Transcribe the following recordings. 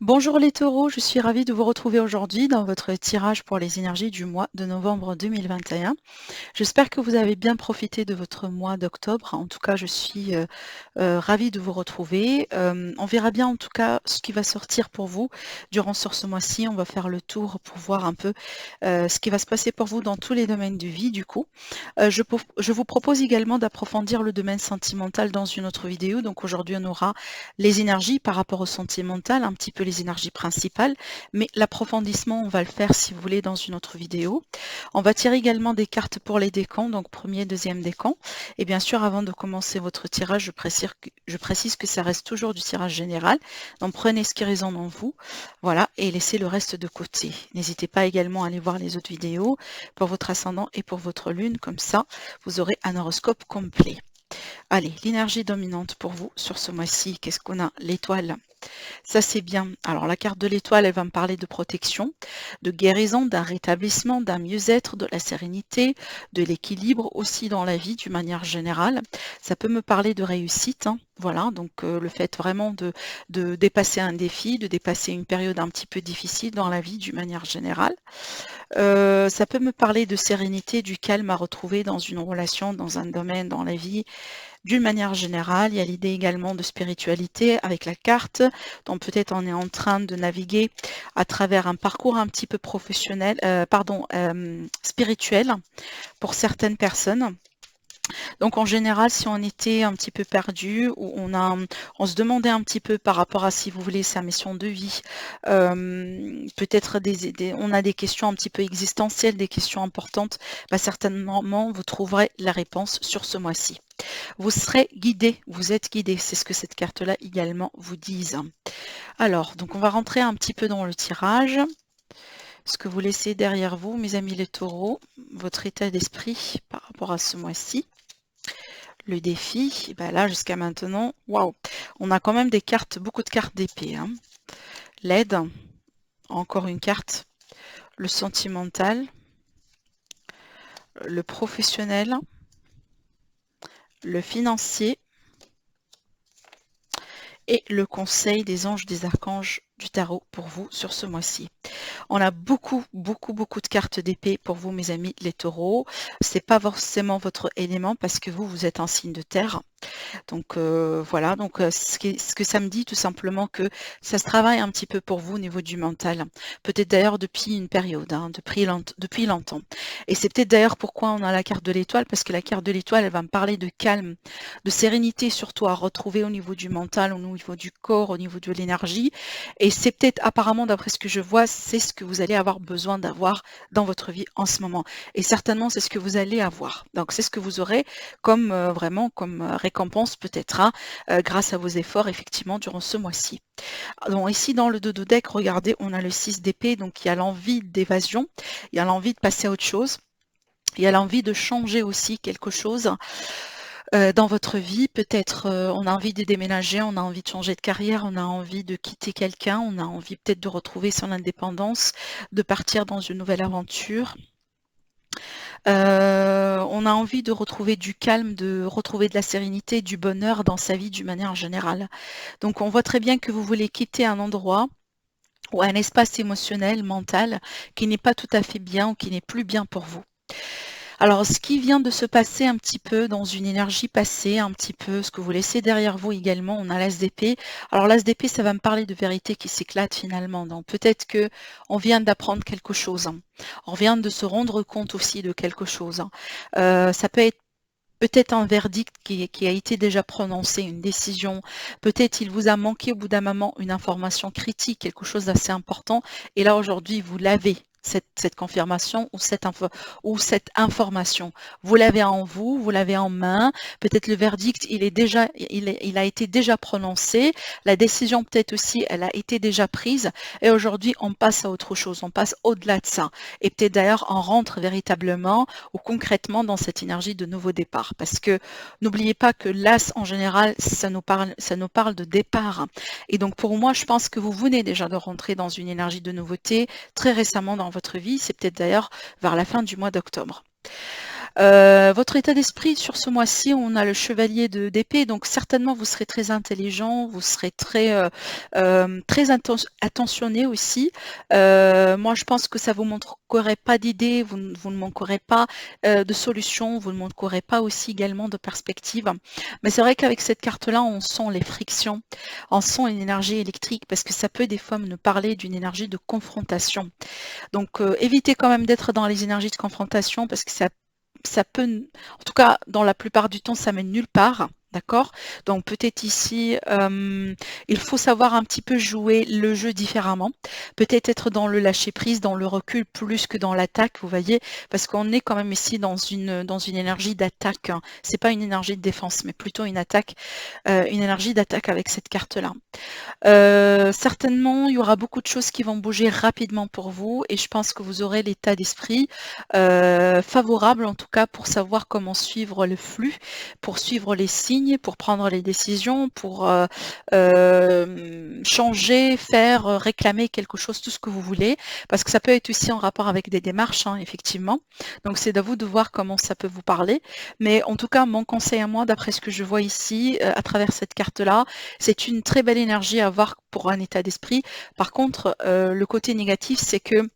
Bonjour les taureaux, je suis ravie de vous retrouver aujourd'hui dans votre tirage pour les énergies du mois de novembre 2021. J'espère que vous avez bien profité de votre mois d'octobre. En tout cas, je suis ravie de vous retrouver. On verra bien en tout cas ce qui va sortir pour vous durant ce mois-ci. On va faire le tour pour voir un peu ce qui va se passer pour vous dans tous les domaines de vie du coup. Je vous propose également d'approfondir le domaine sentimental dans une autre vidéo. Donc aujourd'hui, on aura les énergies par rapport au sentimental, un petit peu les énergies principales, mais l'approfondissement, on va le faire si vous voulez dans une autre vidéo. On va tirer également des cartes pour les décans, donc premier, deuxième décan. Et bien sûr, avant de commencer votre tirage, je précise que ça reste toujours du tirage général. Donc prenez ce qui résonne en vous, voilà, et laissez le reste de côté. N'hésitez pas également à aller voir les autres vidéos pour votre ascendant et pour votre lune, comme ça, vous aurez un horoscope complet. Allez, l'énergie dominante pour vous sur ce mois-ci, qu'est-ce qu'on a? L'étoile. Ça, c'est bien. Alors, la carte de l'étoile, elle va me parler de protection, de guérison, d'un rétablissement, d'un mieux-être, de la sérénité, de l'équilibre aussi dans la vie d'une manière générale. Ça peut me parler de réussite, hein. Voilà, donc le fait vraiment de dépasser un défi, de dépasser une période un petit peu difficile dans la vie d'une manière générale. Ça peut me parler de sérénité, du calme à retrouver dans une relation, dans un domaine, dans la vie. D'une manière générale, il y a l'idée également de spiritualité avec la carte, donc peut-être on est en train de naviguer à travers un parcours un petit peu professionnel, spirituel pour certaines personnes. Donc en général, si on était un petit peu perdu ou on se demandait un petit peu par rapport à, si vous voulez, sa mission de vie, peut-être on a des questions un petit peu existentielles, des questions importantes, bah, certainement vous trouverez la réponse sur ce mois-ci. Vous serez guidé, vous êtes guidé, c'est ce que cette carte-là également vous dise. Alors, donc on va rentrer un petit peu dans le tirage. Ce que vous laissez derrière vous, mes amis les taureaux, votre état d'esprit par rapport à ce mois-ci. Le défi, ben là jusqu'à maintenant, waouh, on a quand même des cartes, beaucoup de cartes d'épée, hein. L'aide, encore une carte, le sentimental, le professionnel, le financier et le conseil des anges, des archanges du tarot pour vous sur ce mois-ci. On a beaucoup de cartes d'épée pour vous, mes amis les taureaux. C'est pas forcément votre élément parce que vous êtes un signe de terre. Donc voilà, donc ce que ça me dit tout simplement que ça se travaille un petit peu pour vous au niveau du mental. Peut-être d'ailleurs depuis une période, hein, depuis longtemps. Et c'est peut-être d'ailleurs pourquoi on a la carte de l'étoile, parce que la carte de l'étoile, elle va me parler de calme, de sérénité surtout à retrouver au niveau du mental, au niveau du corps, au niveau de l'énergie. Et c'est peut-être apparemment, d'après ce que je vois, c'est ce que vous allez avoir besoin d'avoir dans votre vie en ce moment. Et certainement, c'est ce que vous allez avoir. Donc c'est ce que vous aurez comme vraiment comme récompense peut-être, hein, grâce à vos efforts effectivement durant ce mois-ci. Donc ici dans le dodo deck, regardez, on a le 6 d'épée, donc il y a l'envie d'évasion, il y a l'envie de passer à autre chose, il y a l'envie de changer aussi quelque chose dans votre vie. Peut-être on a envie de déménager, on a envie de changer de carrière, on a envie de quitter quelqu'un, on a envie peut-être de retrouver son indépendance, de partir dans une nouvelle aventure. On a envie de retrouver du calme, de retrouver de la sérénité, du bonheur dans sa vie d'une manière générale. Donc on voit très bien que vous voulez quitter un endroit ou un espace émotionnel, mental, qui n'est pas tout à fait bien ou qui n'est plus bien pour vous. Alors, ce qui vient de se passer un petit peu dans une énergie passée, un petit peu ce que vous laissez derrière vous également, on a l'as d'épée. Alors, l'as d'épée, ça va me parler de vérité qui s'éclate finalement. Donc, peut-être que on vient d'apprendre quelque chose, hein. On vient de se rendre compte aussi de quelque chose, hein. Ça peut être peut-être un verdict qui a été déjà prononcé, une décision. Peut-être il vous a manqué au bout d'un moment une information critique, quelque chose d'assez important. Et là, aujourd'hui, vous l'avez. Cette confirmation ou cette information. Vous l'avez en vous, vous l'avez en main. Peut-être le verdict, il a été déjà prononcé. La décision peut-être aussi, elle a été déjà prise. Et aujourd'hui, on passe à autre chose. On passe au-delà de ça. Et peut-être d'ailleurs, on rentre véritablement ou concrètement dans cette énergie de nouveau départ. Parce que n'oubliez pas que l'as, en général, ça nous parle de départ. Et donc, pour moi, je pense que vous venez déjà de rentrer dans une énergie de nouveauté très récemment dans votre vie. C'est peut-être d'ailleurs vers la fin du mois d'octobre. Votre état d'esprit sur ce mois-ci, on a le chevalier d'épée, donc certainement vous serez très intelligent, vous serez très attentionné aussi. Moi, je pense que ça vous manquerait pas d'idées, vous ne manquerez pas de solutions, vous ne manquerez pas aussi également de perspectives. Mais c'est vrai qu'avec cette carte-là, on sent les frictions, on sent une énergie électrique, parce que ça peut des fois nous parler d'une énergie de confrontation. Donc, évitez quand même d'être dans les énergies de confrontation, parce que ça peut, en tout cas, dans la plupart du temps, ça mène nulle part. D'accord? Donc peut-être ici, il faut savoir un petit peu jouer le jeu différemment. Peut-être être dans le lâcher-prise, dans le recul plus que dans l'attaque, vous voyez, parce qu'on est quand même ici dans une énergie d'attaque, hein. C'est pas une énergie de défense, mais plutôt une attaque, une énergie d'attaque avec cette carte-là. Certainement, il y aura beaucoup de choses qui vont bouger rapidement pour vous et je pense que vous aurez l'état d'esprit favorable en tout cas pour savoir comment suivre le flux, pour suivre les signes, pour prendre les décisions, pour changer, faire, réclamer quelque chose, tout ce que vous voulez, parce que ça peut être aussi en rapport avec des démarches, hein, effectivement. Donc c'est à vous de voir comment ça peut vous parler. Mais en tout cas, mon conseil à moi, d'après ce que je vois ici, à travers cette carte-là, c'est une très belle énergie à avoir pour un état d'esprit. Par contre, le côté négatif, c'est que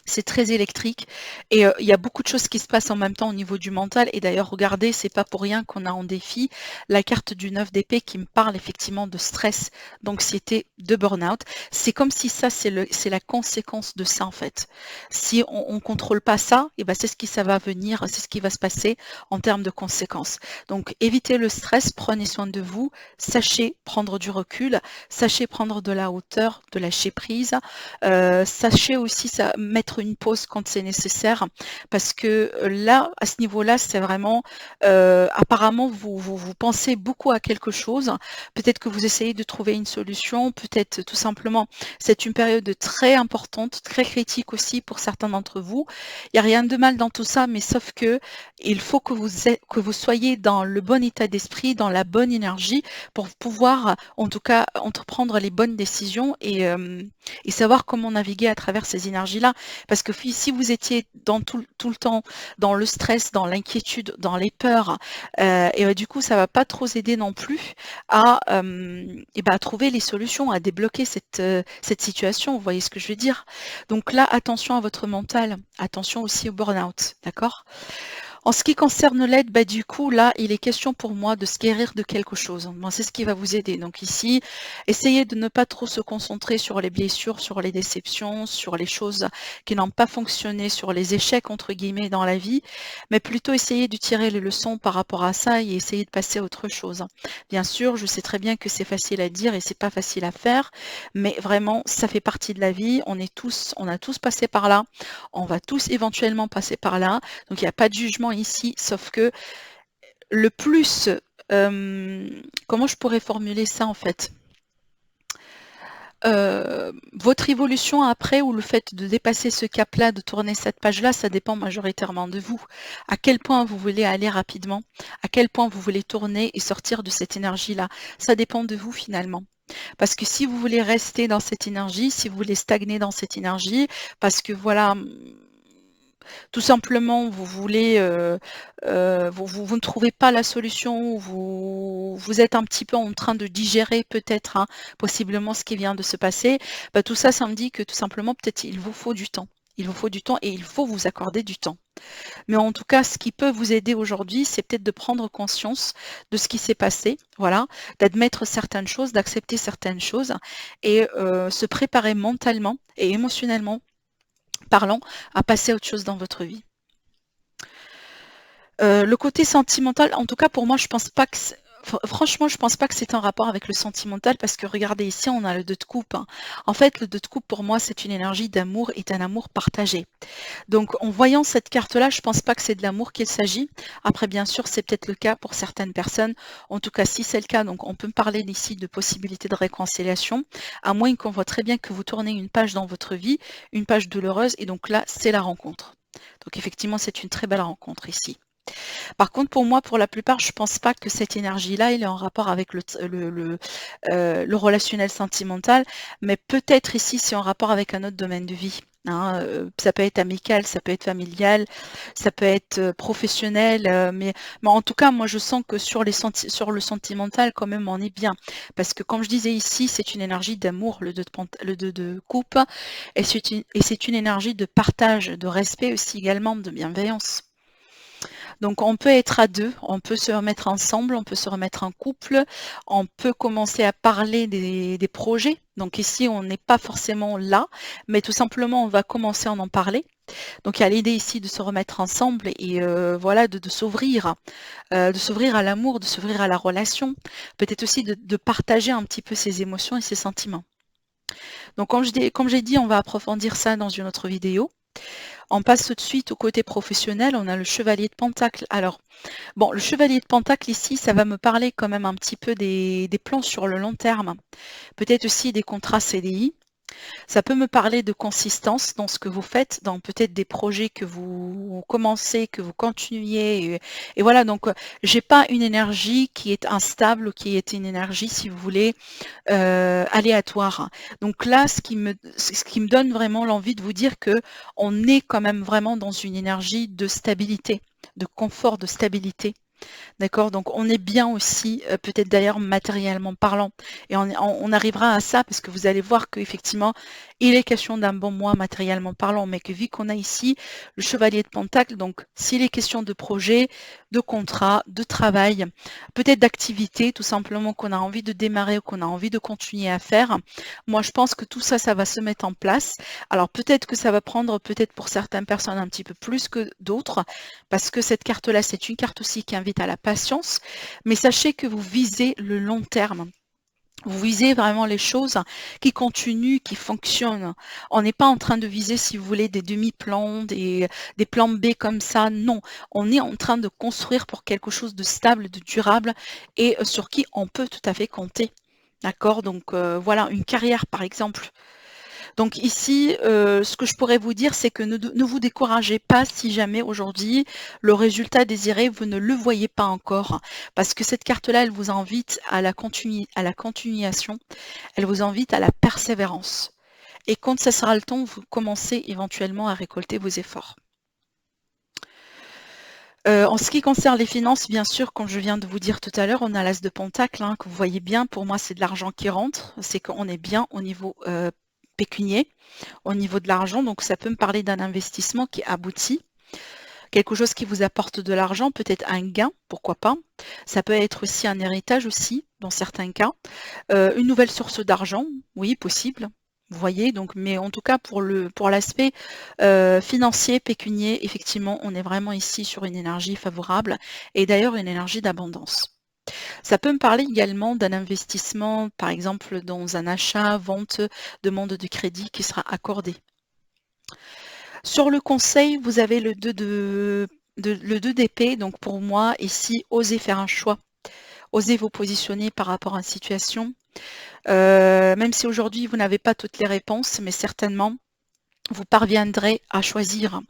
c'est très électrique et il y a beaucoup de choses qui se passent en même temps au niveau du mental. Et d'ailleurs, regardez, c'est pas pour rien qu'on a en défi la carte du 9 d'épée qui me parle effectivement de stress, d'anxiété, de burn-out. C'est comme si ça, c'est la conséquence de ça en fait. Si on ne contrôle pas ça, et ben c'est ce qui ça va venir, c'est ce qui va se passer en termes de conséquences. Donc évitez le stress, prenez soin de vous, sachez prendre du recul, sachez prendre de la hauteur, de lâcher prise. Sachez aussi mettre une pause quand c'est nécessaire, parce que là, à ce niveau-là, c'est vraiment, apparemment, vous pensez beaucoup à quelque chose. Peut-être que vous essayez de trouver une solution, peut-être tout simplement, c'est une période très importante, très critique aussi pour certains d'entre vous. Il n'y a rien de mal dans tout ça, mais sauf que il faut que vous soyez dans le bon état d'esprit, dans la bonne énergie pour pouvoir, en tout cas, entreprendre les bonnes décisions et savoir comment naviguer à travers ces énergies-là. Parce que si vous étiez dans tout le temps dans le stress, dans l'inquiétude, dans les peurs, et du coup, ça va pas trop aider non plus à trouver les solutions, à débloquer cette situation. Vous voyez ce que je veux dire? Donc là, attention à votre mental, attention aussi au burn-out, d'accord? En ce qui concerne l'aide, du coup, là, il est question pour moi de se guérir de quelque chose. Moi, c'est ce qui va vous aider. Donc ici, essayez de ne pas trop se concentrer sur les blessures, sur les déceptions, sur les choses qui n'ont pas fonctionné, sur les échecs, entre guillemets, dans la vie, mais plutôt essayer de tirer les leçons par rapport à ça et essayer de passer à autre chose. Bien sûr, je sais très bien que c'est facile à dire et c'est pas facile à faire, mais vraiment, ça fait partie de la vie. On a tous passé par là. On va tous éventuellement passer par là. Donc il n'y a pas de jugement ici, sauf que le plus, comment je pourrais formuler ça en fait? Votre évolution après ou le fait de dépasser ce cap-là, de tourner cette page-là, ça dépend majoritairement de vous. À quel point vous voulez aller rapidement, à quel point vous voulez tourner et sortir de cette énergie-là. Ça dépend de vous finalement. Parce que si vous voulez rester dans cette énergie, si vous voulez stagner dans cette énergie, parce que voilà, tout simplement, vous voulez, vous ne trouvez pas la solution, vous êtes un petit peu en train de digérer peut-être, hein, possiblement ce qui vient de se passer, tout ça, ça me dit que tout simplement, peut-être il vous faut du temps. Il vous faut du temps et il faut vous accorder du temps. Mais en tout cas, ce qui peut vous aider aujourd'hui, c'est peut-être de prendre conscience de ce qui s'est passé, voilà, d'admettre certaines choses, d'accepter certaines choses et se préparer mentalement et émotionnellement parlant à passer à autre chose dans votre vie. Le côté sentimental, en tout cas pour moi, je pense pas que franchement, je pense pas que c'est en rapport avec le sentimental parce que regardez ici, on a le 2 de coupe, hein. En fait, le 2 de coupe pour moi, c'est une énergie d'amour et d'un amour partagé. Donc en voyant cette carte-là, je pense pas que c'est de l'amour qu'il s'agit. Après, bien sûr, c'est peut-être le cas pour certaines personnes. En tout cas, si c'est le cas, donc on peut parler ici de possibilité de réconciliation, à moins qu'on voit très bien que vous tournez une page dans votre vie, une page douloureuse, et donc là, c'est la rencontre. Donc effectivement, c'est une très belle rencontre ici. Par contre, pour moi, pour la plupart, je ne pense pas que cette énergie-là, elle est en rapport avec le relationnel sentimental, mais peut-être ici, c'est en rapport avec un autre domaine de vie. hein, ça peut être amical, ça peut être familial, ça peut être professionnel, mais en tout cas, moi je sens que sur le sentimental, quand même, on est bien. Parce que comme je disais ici, c'est une énergie d'amour, le 2 de coupe, et c'est une énergie de partage, de respect aussi également, de bienveillance. Donc on peut être à deux, on peut se remettre ensemble, on peut se remettre en couple, on peut commencer à parler des projets. Donc ici, on n'est pas forcément là, mais tout simplement, on va commencer à en parler. Donc il y a l'idée ici de se remettre ensemble et voilà, de s'ouvrir à l'amour, de s'ouvrir à la relation, peut-être aussi de partager un petit peu ses émotions et ses sentiments. Donc comme j'ai dit, on va approfondir ça dans une autre vidéo. On passe tout de suite au côté professionnel, on a le chevalier de Pentacle. Alors, bon, le chevalier de Pentacle ici, ça va me parler quand même un petit peu des plans sur le long terme, peut-être aussi des contrats CDI. Ça peut me parler de consistance dans ce que vous faites, dans peut-être des projets que vous commencez, que vous continuez. Et voilà, donc j'ai pas une énergie qui est instable ou qui est une énergie, si vous voulez, aléatoire. Donc là, ce qui me donne vraiment l'envie de vous dire que on est quand même vraiment dans une énergie de stabilité, de confort, de stabilité. D'accord? Donc on est bien aussi, peut-être d'ailleurs matériellement parlant. Et on arrivera à ça parce que vous allez voir qu'effectivement, il est question d'un bon mois matériellement parlant, mais que vu qu'on a ici le chevalier de Pentacle, donc s'il est question de projet, de contrat, de travail, peut-être d'activité, tout simplement qu'on a envie de démarrer ou qu'on a envie de continuer à faire, moi je pense que tout ça, ça va se mettre en place. Alors peut-être que ça va prendre peut-être pour certaines personnes un petit peu plus que d'autres, parce que cette carte-là, c'est une carte aussi qui invite à la patience, mais sachez que vous visez le long terme. Vous visez vraiment les choses qui continuent, qui fonctionnent. On n'est pas en train de viser, si vous voulez, des demi-plans, des plans B comme ça. Non, on est en train de construire pour quelque chose de stable, de durable et sur qui on peut tout à fait compter. D'accord? Donc voilà, une carrière par exemple. Donc ici, ce que je pourrais vous dire, c'est que ne vous découragez pas si jamais aujourd'hui le résultat désiré, vous ne le voyez pas encore. Parce que cette carte-là, elle vous invite à à la continuation, elle vous invite à la persévérance. Et quand ça sera le temps, vous commencez éventuellement à récolter vos efforts. En ce qui concerne les finances, bien sûr, comme je viens de vous dire tout à l'heure, on a l'as de Pentacle, hein, que vous voyez bien. Pour moi, c'est de l'argent qui rentre. C'est qu'on est bien au niveau pécunier, au niveau de l'argent. Donc, ça peut me parler d'un investissement qui aboutit, quelque chose qui vous apporte de l'argent, peut-être un gain, pourquoi pas. Ça peut être aussi un héritage aussi, dans certains cas. Une nouvelle source d'argent, oui, possible. Vous voyez, donc, mais en tout cas pour l'aspect financier, pécunier, effectivement, on est vraiment ici sur une énergie favorable et d'ailleurs une énergie d'abondance. Ça peut me parler également d'un investissement, par exemple dans un achat, vente, demande de crédit qui sera accordée. Sur le conseil, vous avez le 2 d'épée, donc pour moi, ici, osez faire un choix, osez vous positionner par rapport à une situation. Même si aujourd'hui vous n'avez pas toutes les réponses, mais certainement vous parviendrez à choisir.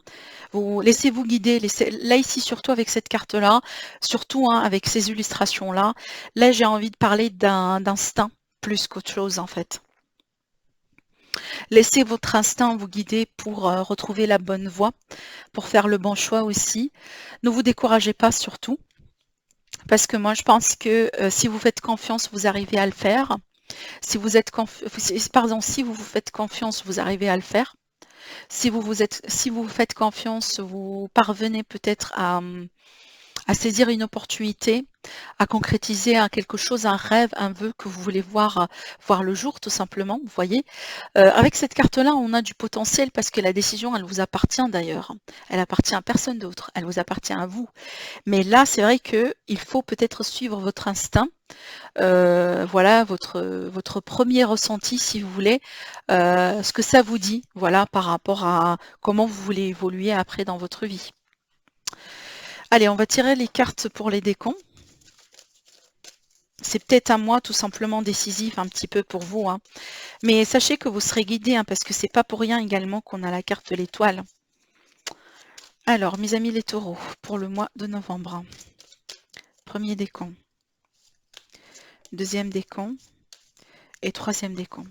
Vous laissez-vous guider, là ici surtout avec cette carte-là, surtout hein, avec ces illustrations-là, là j'ai envie de parler d'instinct plus qu'autre chose en fait. Laissez votre instinct vous guider pour retrouver la bonne voie, pour faire le bon choix aussi. Ne vous découragez pas surtout, parce que moi je pense que si vous faites confiance, vous arrivez à le faire. Si vous êtes si vous vous faites confiance, vous arrivez à le faire. Si vous vous faites confiance, vous parvenez peut-être à saisir une opportunité, à concrétiser quelque chose, un rêve, un vœu que vous voulez voir le jour, tout simplement, vous voyez. Avec cette carte-là, on a du potentiel parce que la décision, elle vous appartient d'ailleurs. Elle appartient à personne d'autre, elle vous appartient à vous. Mais là, c'est vrai qu'il faut peut-être suivre votre instinct, voilà, votre premier ressenti, si vous voulez, ce que ça vous dit, voilà, par rapport à comment vous voulez évoluer après dans votre vie. Allez, on va tirer les cartes pour les décomptes. C'est peut-être un mois tout simplement décisif un petit peu pour vous, hein. Mais sachez que vous serez guidés, hein, parce que c'est pas pour rien également qu'on a la carte de l'étoile. Alors, mes amis les taureaux, pour le mois de novembre. Premier décompte, deuxième décompte et troisième décompte.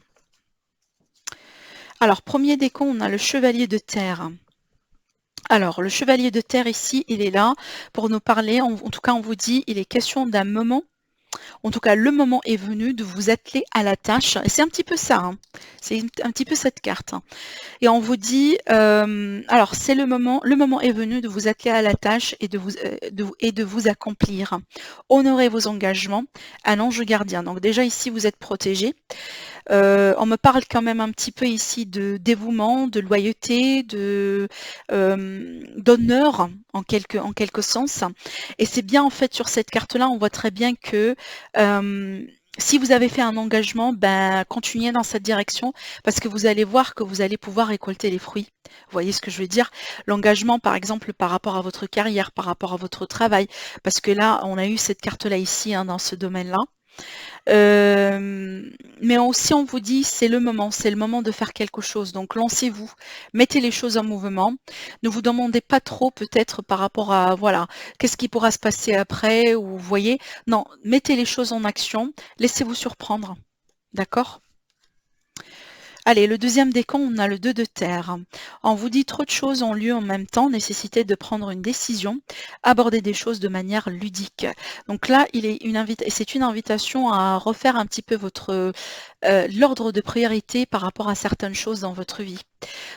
Alors, premier décan, on a le chevalier de terre. Alors, le chevalier de terre ici, il est là pour nous parler. En tout cas, on vous dit, il est question d'un moment. En tout cas, le moment est venu de vous atteler à la tâche. Et c'est un petit peu ça, hein. C'est un petit peu cette carte, hein. Et on vous dit, alors c'est le moment est venu de vous atteler à la tâche et de vous accomplir. Honorez vos engagements, un ange gardien. Donc déjà ici, vous êtes protégé. On me parle quand même un petit peu ici de dévouement, de loyauté, d'honneur en quelque sens. Et c'est bien en fait sur cette carte-là, on voit très bien que si vous avez fait un engagement, ben, continuez dans cette direction parce que vous allez voir que vous allez pouvoir récolter les fruits. Vous voyez ce que je veux dire? L'engagement, par exemple, par rapport à votre carrière, par rapport à votre travail, parce que là, on a eu cette carte-là ici, hein, dans ce domaine-là. Mais aussi on vous dit c'est le moment de faire quelque chose. Donc lancez-vous, mettez les choses en mouvement. Ne vous demandez pas trop peut-être par rapport à voilà, qu'est-ce qui pourra se passer après ou vous voyez. Non, mettez les choses en action, laissez-vous surprendre. D'accord? Allez, le deuxième décan, on a le 2 de terre. On vous dit trop de choses ont lieu en même temps, nécessité de prendre une décision, aborder des choses de manière ludique. Donc là, c'est une invitation à refaire un petit peu l'ordre de priorité par rapport à certaines choses dans votre vie.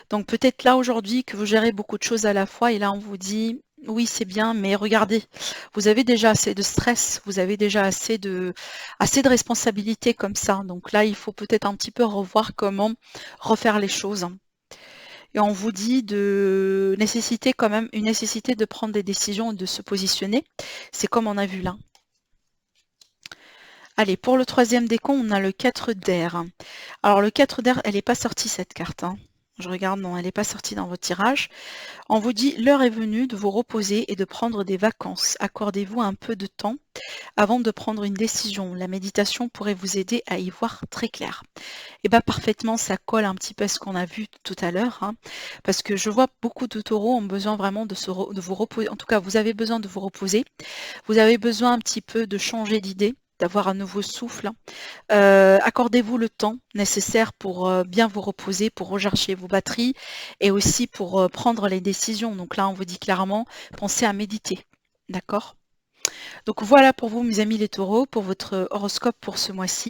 Donc peut-être là aujourd'hui que vous gérez beaucoup de choses à la fois et là on vous dit oui c'est bien mais regardez, vous avez déjà assez de stress, vous avez déjà assez de responsabilités comme ça. Donc là il faut peut-être un petit peu revoir comment refaire les choses. Et on vous dit de nécessiter quand même une nécessité de prendre des décisions et de se positionner. C'est comme on a vu là. Allez, pour le troisième décan, on a le 4 d'air. Alors le 4 d'air, elle n'est pas sortie cette carte, hein. Je regarde, non, elle n'est pas sortie dans votre tirage. On vous dit, l'heure est venue de vous reposer et de prendre des vacances. Accordez-vous un peu de temps avant de prendre une décision. La méditation pourrait vous aider à y voir très clair. Et bien parfaitement, ça colle un petit peu à ce qu'on a vu tout à l'heure, hein, parce que je vois beaucoup de taureaux ont besoin vraiment de vous reposer. En tout cas, vous avez besoin de vous reposer. Vous avez besoin un petit peu de changer d'idée, d'avoir un nouveau souffle. Accordez-vous le temps nécessaire pour bien vous reposer, pour recharger vos batteries et aussi pour prendre les décisions. Donc là, on vous dit clairement, pensez à méditer. D'accord? Donc voilà pour vous, mes amis les taureaux, pour votre horoscope pour ce mois-ci.